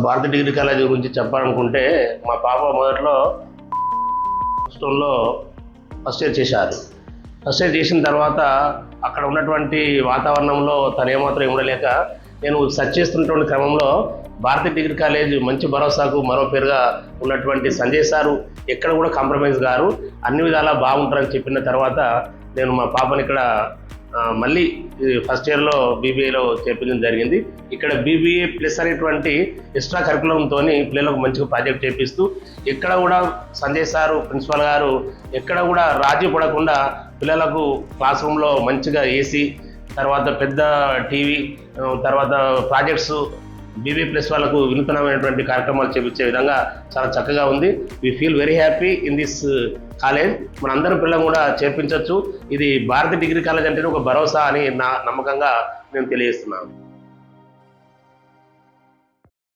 భారత degree college గురించి చెప్పాలనుకుంటే మా పాప మొదట్లో స్టోన్లో ఫస్ట్ ఇయర్ చేశారు. ఫస్ట్ ఇయర్ చేసిన తర్వాత అక్కడ ఉన్నటువంటి వాతావరణంలో తను ఏమాత్రం ఉండలేక నేను సెర్చ్ చేస్తున్నటువంటి క్రమంలో భారత డిగ్రీ కాలేజ్ మంచి భరోసాకు మరో పేరుగా ఉన్నటువంటి సంజయ్ సారు ఎక్కడ కూడా కాంప్రమైజ్ గారు అన్ని విధాలా బాగుంటారని చెప్పిన తర్వాత నేను మా పాపని ఇక్కడ మళ్ళీ ఫస్ట్ ఇయర్లో బీబీఏలో చేర్పించడం జరిగింది. ఇక్కడ బీబీఏ ప్లస్ అనేటువంటి ఎక్స్ట్రా కరికులంతో పిల్లలకు మంచిగా ప్రాజెక్ట్ చేపిస్తూ ఎక్కడ కూడా సంజయ్ సారు ప్రిన్సిపల్ గారు ఎక్కడ కూడా రాజీ పడకుండా పిల్లలకు క్లాస్ రూమ్లో మంచిగా ఏసీ, తర్వాత పెద్ద టీవీ, తర్వాత ప్రాజెక్ట్స్ బీబీ ప్లస్ వాళ్ళకు వినూతనమైనటువంటి కార్యక్రమాలు చేపించే విధంగా చాలా చక్కగా ఉంది. We feel very happy in this college. మనందరం పిల్లలు కూడా చేర్పించవచ్చు. ఇది భారత డిగ్రీ కాలేజ్ అంటేనే ఒక భరోసా అని నా నమ్మకంగా నేను తెలియజేస్తున్నాను.